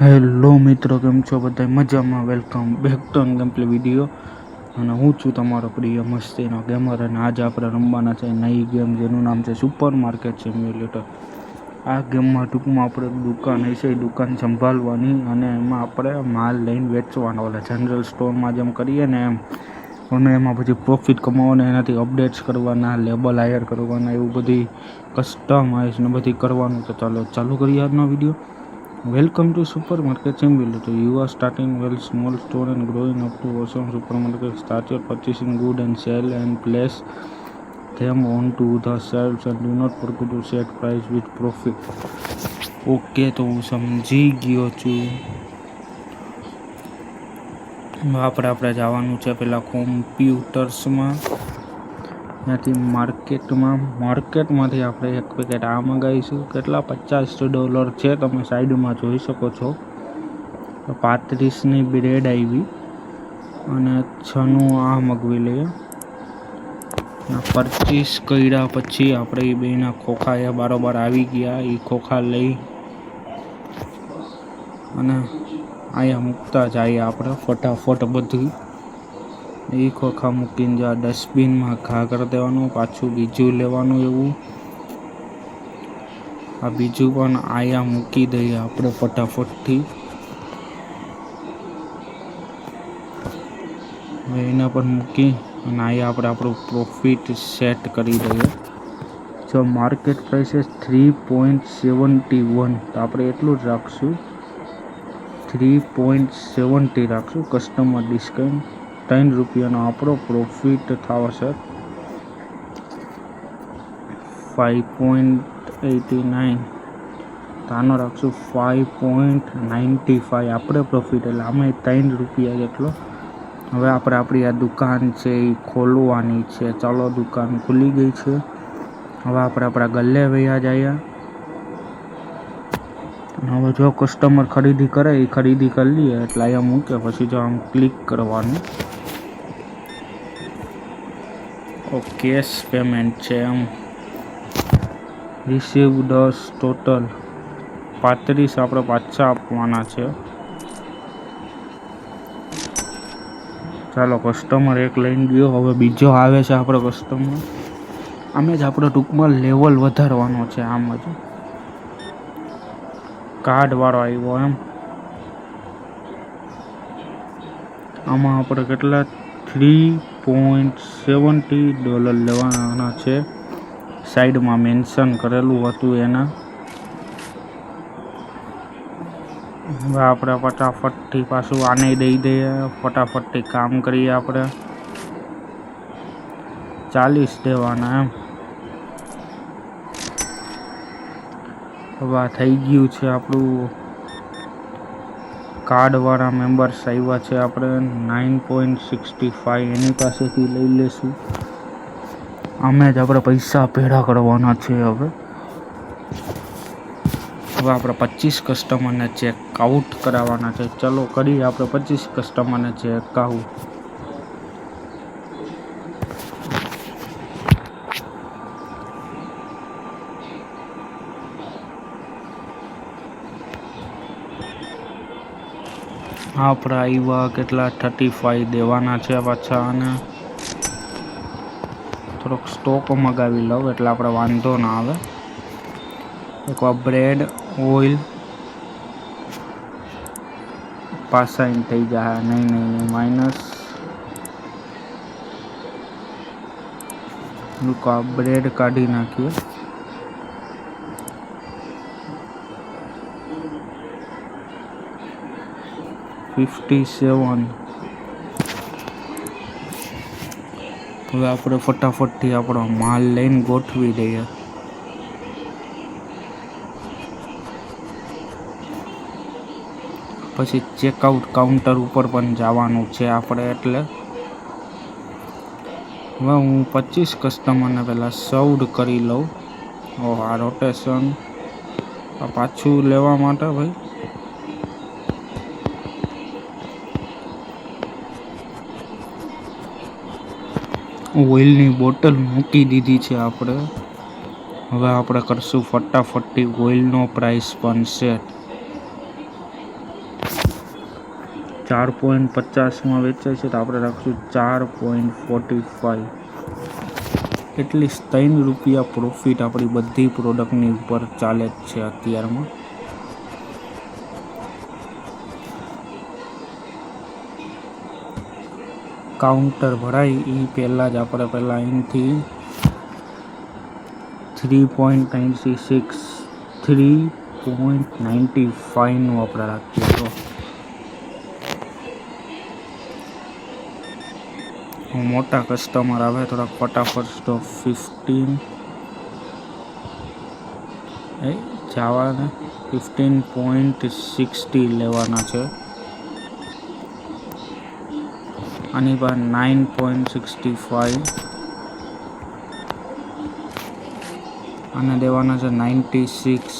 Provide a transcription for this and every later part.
Hello મિત્રો, કેમ છો બધા? મજામાં? Welcome back to gameplay video. અને હું છું તમારો પ્રિય મસ્તીનો ગેમર, અને આજે આપણે રમવાના છે નવી ગેમ જેનું નામ છે સુપર માર્કેટ સિમ્યુલેટર. આ ગેમમાં ટૂંકમાં આપણે દુકાન હશે એ દુકાન સંભાળવાની, અને એમાં આપણે માલ લઈને વેચવાનો, એટલે જનરલ સ્ટોરમાં જેમ કરીએ ને એમ. અને એમાં પછી પ્રોફિટ કમાવાના, એનાથી અપડેટ્સ કરવાના, લેબલ હાયર કરવાના, એવું બધી કસ્ટમાઇઝ ને બધી કરવાનું. તો ચાલુ કરીએ આજનો video. Welcome to Supermarket Simulator. You are starting well small store and growing up to awesome supermarket. Start your purchasing good and sell and place them onto the shelves and do not forget to set price with profit. Okay, તો હું સમજી ગયો છું. આપણે જવાનું છે પેલા કોમ્પ્યુટર્સમાં, ત્યાંથી માર્કેટમાંથી આપણે એક પેકેટ આ મંગાવીશું. કેટલા? $50 છે. તમે સાઈડમાં જોઈ શકો છો. 35ની બ્રેડ આવી, અને 6નું આ મગવી લઈએ. પરચેસ કર્યા પછી આપણે એ બેના ખોખા એ બારોબાર આવી ગયા. એ ખોખા લઈ અને અહીંયા મૂકતા જઈએ આપણે ફટાફટ બધું. એ ખોખા મૂકીને જ્યાં ડસ્ટબિનમાં ઘા કરી દેવાનું. પાછું બીજું લેવાનું. એવું આ બીજું પણ અહીંયા મૂકી દઈએ આપણે ફટાફટથી. એના પર મૂકી અને અહીંયા આપણે આપણું પ્રોફિટ સેટ કરી દઈએ. જો માર્કેટ પ્રાઇસ 3.71, તો આપણે એટલું જ રાખશું. 3.70 રાખશું. કસ્ટમર ડિસ્કાઉન્ટ ₹3 આપણો પ્રોફિટ થશે. 5.89 તાનો રાખશું. 5.95 આપણે પ્રોફિટ, એટલે આમાં ₹3 જેટલો. હવે આપણે આપણી આ દુકાન છે એ ખોલવાની છે. ચાલો, દુકાન ખુલી ગઈ છે. હવે આપણે આપણા ગલ્લે વયા જઈએ. હવે જો કસ્ટમર ખરીદી કરે એ ખરીદી કરી લઈએ, એટલે અહીંયા મૂકે. પછી જો આમ ક્લિક કરવાનું. કેશ પેમેન્ટ છે એમ. રિસીવ 10 ટોટલ 35 આપણે પાછા આપવાના છે. ચાલો, કસ્ટમર એક લઈને ગયો. હવે બીજો આવે છે આપણો કસ્ટમર. આમે જ આપણે ટૂંકમાં લેવલ વધારવાનો છે. આમ જ કાર્ડવાળો આવ્યો એમ. આમાં આપણે કેટલા $3.70 લેવાના છે. સાઈડમાં મેન્શન કરેલું હતું એના. હવે આપણે ફટાફટથી પાછું આને દઈ દઈએ. ફટાફટથી કામ કરીએ. આપણે 40 દેવાના એમ. હવે આ થઈ ગયું છે આપણું. કાર્ડવાળા મેમ્બર્સ આવ્યા છે. આપણે 9.65 એની પાસેથી લઈ લેશું. આમે જ આપણે પૈસા ભેગા કરવાના છે. હવે આપણે 25 કસ્ટમરને ચેકઆઉટ કરાવવાના છે. ચલો કરીએ આપણે 25 કસ્ટમરને ચેકઆઉટ. આપણે આવ્યા કેટલા 35 દેવાના છે પાછા. અને થોડોક સ્ટોક મગાવી લઉં એટલે આપણે વાંધો ના આવે. એકવાર બ્રેડ ઓઇલ પાસાઈન થઈ જાય. નહીં માઇનસ. બ્રેડ કાઢી નાખીએ. $57. હવે આપણે ફટાફટથી આપણો માલ લઈને ગોઠવી દઈએ. પછી ચેકઆઉટ કાઉન્ટર ઉપર પણ જવાનું છે આપણે. એટલે હવે હું 25 કસ્ટમરને પહેલાં સર્વડ કરી લઉં. આ રોટેશન પાછું લેવા માટે ભાઈ. ઓઇલની બોટલ મૂકી દીધી છે આપણે. હવે આપણે કરશું ફટાફટથી ઓઇલનો પ્રાઇસ પણ સેટ. 4.50 વેચાય છે, તો આપણે રાખશું 4.45. એટલીસ્ટ ₹3 પ્રોફિટ આપણી બધી પ્રોડક્ટની ઉપર ચાલે જ છે અત્યારમાં. કાઉન્ટર ભરાય એ પહેલાં જ આપણે પહેલાં અહીંથી 3.96 3.95નું આપણે રાખીએ. તો મોટા કસ્ટમર આવે થોડાક ફટાફટ સ્ટોક 15 જવાને 15.60 લેવાના છે. આની પર 9.65 આને દેવાના છે 96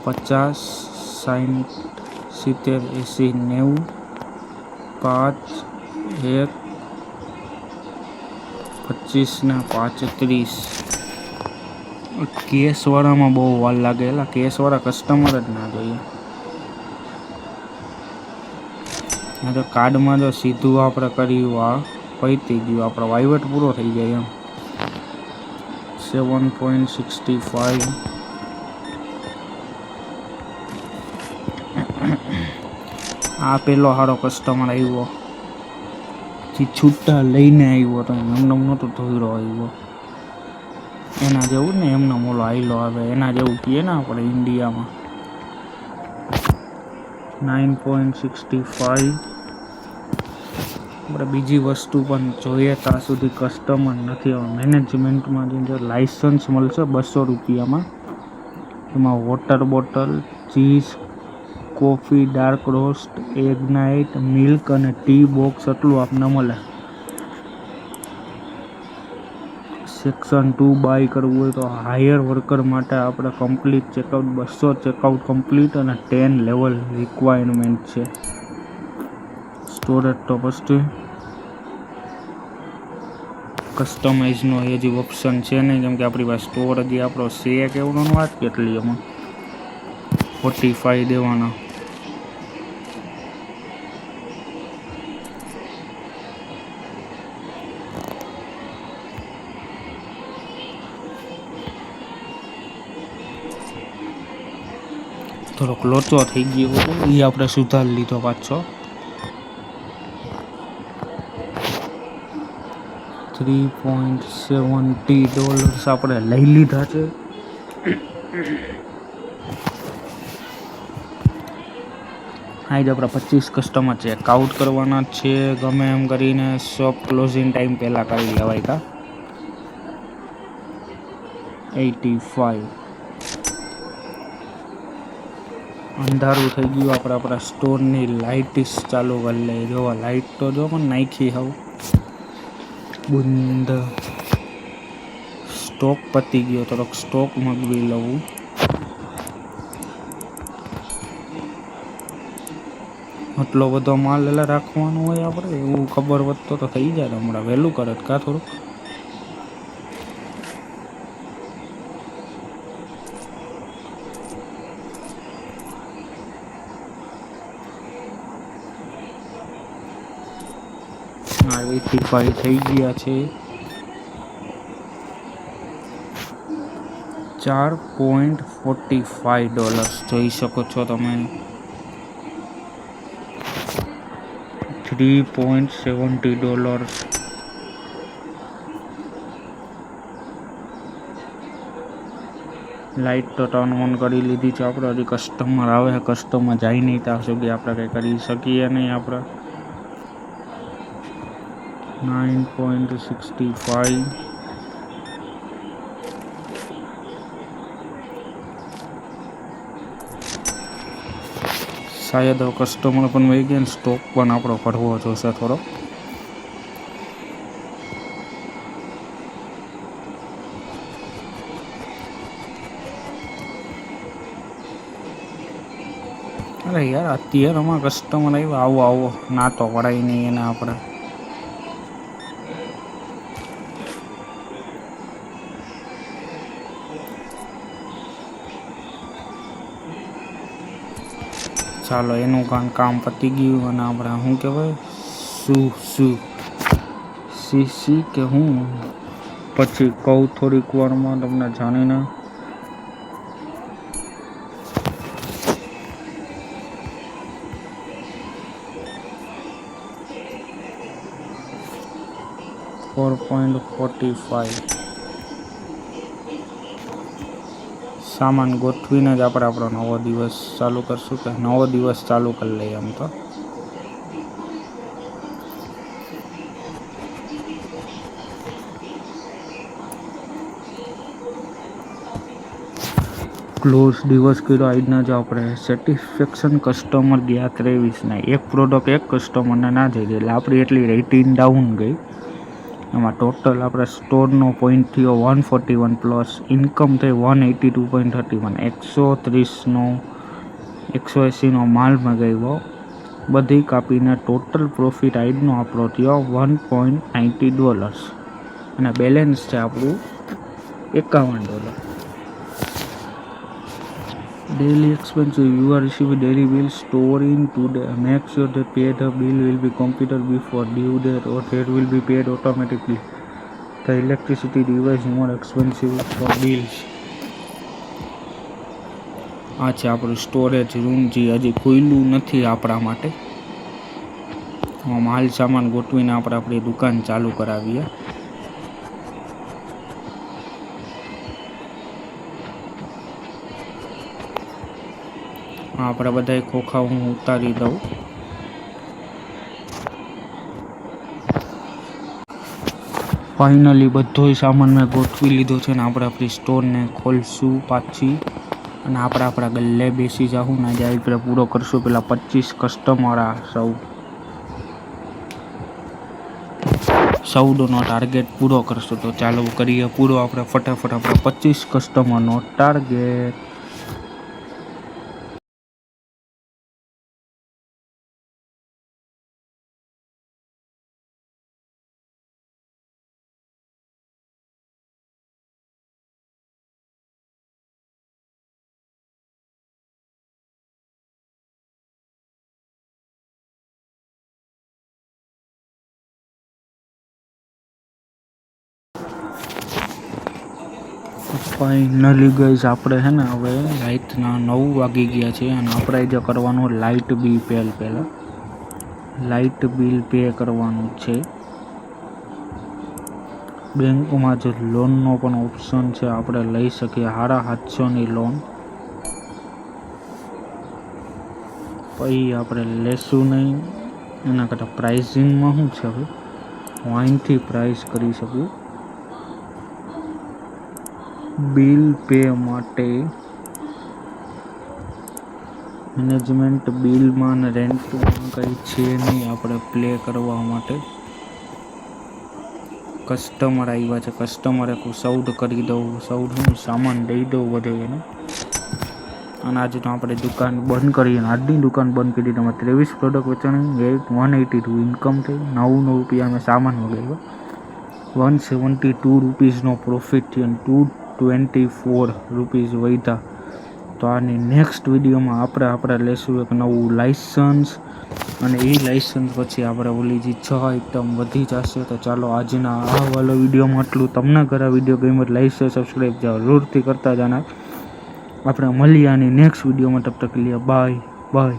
50 60 70 80 90 5 1 25 ને 35. કેસવાળામાં બહુ વાર લાગે, એટલે કેસવાળા કસ્ટમર જ ના જોઈએ. તો કાર્ડમાં જો સીધું આપણે કર્યું આ પૈતી ગયું, આપણો વાઇવટ પૂરો થઈ જાય એમ. 7.65 આ પેલો સારો કસ્ટમર આવ્યો, જે છૂટા લઈને આવ્યો તો એમને નહોતો ધોઈરો આવ્યો. એના જેવું ને એમને મોલો આઈલો આવે એના જેવું કહીએ ને આપણે ઇન્ડિયામાં. 9.65. આપણે બીજી વસ્તુ પણ જોઈએ ત્યાં સુધી કસ્ટમર નથી આવે. મેનેજમેન્ટમાં જો લાઇસન્સ મળશે ₹200, એમાં water bottle, cheese, coffee, dark roast, egg night, milk અને ટી બોક્સ એટલું આપને મળે. સેક્શન 2 બાય કરવું હોય તો હાયર વર્કર માટે આપણે કમ્પ્લીટ ચેકઆઉટ 200 ચેકઆઉટ કમ્પ્લીટ અને 10 લેવલ રિક્વાયરમેન્ટ છે. સ્ટોરેજ તો પછી કસ્ટમાઇઝનો હજી ઓપ્શન છે નહીં, કેમ કે આપણી પાસે સ્ટોર હજી આપણો છે કેવડોનો વાત કેટલી એમાં 45 દેવાના. થોડોક લોચો થઈ ગયો હતો એ આપણે સુધારી લીધો પાછો. $3.70 આપણે લઈ લીધા છે. આજ આપણે 25 કસ્ટમર ચેકઆઉટ કરવાના છે. ગમે એમ કરીને શોપ ક્લોઝિંગ ટાઈમ પહેલાં કરી લેવાય. કા 85 અંધારું થઈ ગયું. આપણે આપણા સ્ટોરની લાઇટ ચાલુ કરી લઈએ. જોવા લાઇટ તો જો પણ નાખી હોવ બંધ. સ્ટોક પતી ગયો, થોડોક સ્ટોક મગવી લઉં. આટલો બધો માલ એટલે રાખવાનો હોય આપણે, એવું ખબર વધતો તો થઈ જાય. હમણાં વહેલું કરે કાં થોડુંક. હા 85 થઈ ગયા છે. $4.45 જોઈ શકો છો તમે. 3.70. લાઇટ તો ટર્ન ઓન કરી લીધી છે આપણે. હજી કસ્ટમર આવે, કસ્ટમર જાય નહીં ત્યાં સુધી આપણે કંઈ કરી શકીએ નહીં. આપણે 9.65 શાયદ કસ્ટમર પણ વહી ગયા ને સ્ટોક પણ આપણો ભરવો જોશે થોડો. અરે યાર અત્યારમાં કસ્ટમર આવ્યો, આવો આવો ના તો પડાય નહીં એને આપણે. ચાલો એનું કામ પતી ગયું અને આપણે શું કહેવાય સી કે હું પછી કહું થોડીક વારમાં તમને જાણીને. $4.45 સામાન ગોઠવીને જ આપણે આપણો નવો દિવસ ચાલુ કરશું, કે નવો દિવસ ચાલુ કરી લઈએ. આમ તો ક્લોઝ દિવસ કર્યો આજના જ આપણે. સેટિસ્ફેક્શન કસ્ટમર ગયા 23 એક પ્રોડક્ટ એક કસ્ટમરને ના જઈ ગઈ એટલે આપણી એટલી રેટિંગ ડાઉન ગઈ. એમાં ટોટલ આપણે સ્ટોરનો પોઈન્ટ થયો 141 પ્લસ ઇન્કમ થઈ 182.31 180નો માલ મગાવ્યો. બધી કાપીને ટોટલ પ્રોફિટ આજનો આપણો થયો $1.90 અને બેલેન્સ છે આપણું $51. Daily expenses. You are receiving daily bill storing today. Make sure that pay the bill will be computed before due date or that will be paid automatically. The electricity device more expensive for bills. આ છે આપણું storage room જે હજી ખુલ્લું નથી આપણા માટે. માલ સામાન ગોઠવીને આપણે આપણી દુકાન ચાલુ કરાવીએ. આપણે બધા ખોખા હું ઉતારી દઉં. ફાઇનલી બધો સામાન મેં ગોઠવી લીધો છે ને આપણે આપણી સ્ટોરને ખોલશું પાછી અને આપણે આપણા ગલ્લે બેસી જાઉં ને આજે આપણે પૂરો કરશું. પેલા 25 કસ્ટમર સૌનો ટાર્ગેટ પૂરો કરશું. તો ચાલો કરીએ પૂરો આપણે ફટાફટ આપણા 25 કસ્ટમરનો ટાર્ગેટ. ફાઇનલી ગઈસ આપણે હે ને હવે રાતના 9 વાગી ગયા છે અને આપણે જે કરવાનું લાઇટ બિલ પહેલાં લાઇટ બિલ પે કરવાનું છે. બેંકમાં જે લોનનો પણ ઓપ્શન છે આપણે લઈ શકીએ 750ની લોન. પછી આપણે લેશું નહીં એના કરતાં પ્રાઇસિંગમાં શું છે હવે હું અહીંથી પ્રાઇસ કરી શકું. બિલ પે માટે મેનેજમેન્ટ બિલમાં અને રેન્ટમાં કંઈ છે નહીં આપણે પ્લે કરવા માટે. કસ્ટમર આવ્યા છે, કસ્ટમરે સૌદ કરી દઉં, સૌદનું સામાન દઈ દઉં બધે એને. અને આજનો આપણે દુકાન બંધ કરીએ. આજની દુકાન બંધ કરી તમે 23 પ્રોડક્ટ વેચાણી 182 ઇન્કમ થઈ. 9 રૂપિયા અમે સામાન મગાવ્યો. 172 રૂપીસનો પ્રોફિટ થયો અને 224 રૂપીસ વધ્યા. તો આની નેક્સ્ટ વિડીયોમાં આપણે લેશું એક નવું લાઇસન્સ અને એ લાઇસન્સ પછી આપણે ઓલી જે 6 આઈટમ વધી જશે. તો ચાલો આજના આ વાળો વિડીયોમાં આટલું. તમને ઘણા વિડીયો ગમે લાઈક શેર સબસ્ક્રાઈબ જરૂરથી કરતા જાના. આપણે મળીએ આની નેક્સ્ટ વિડીયોમાં. તબ તક લિયા બાય બાય.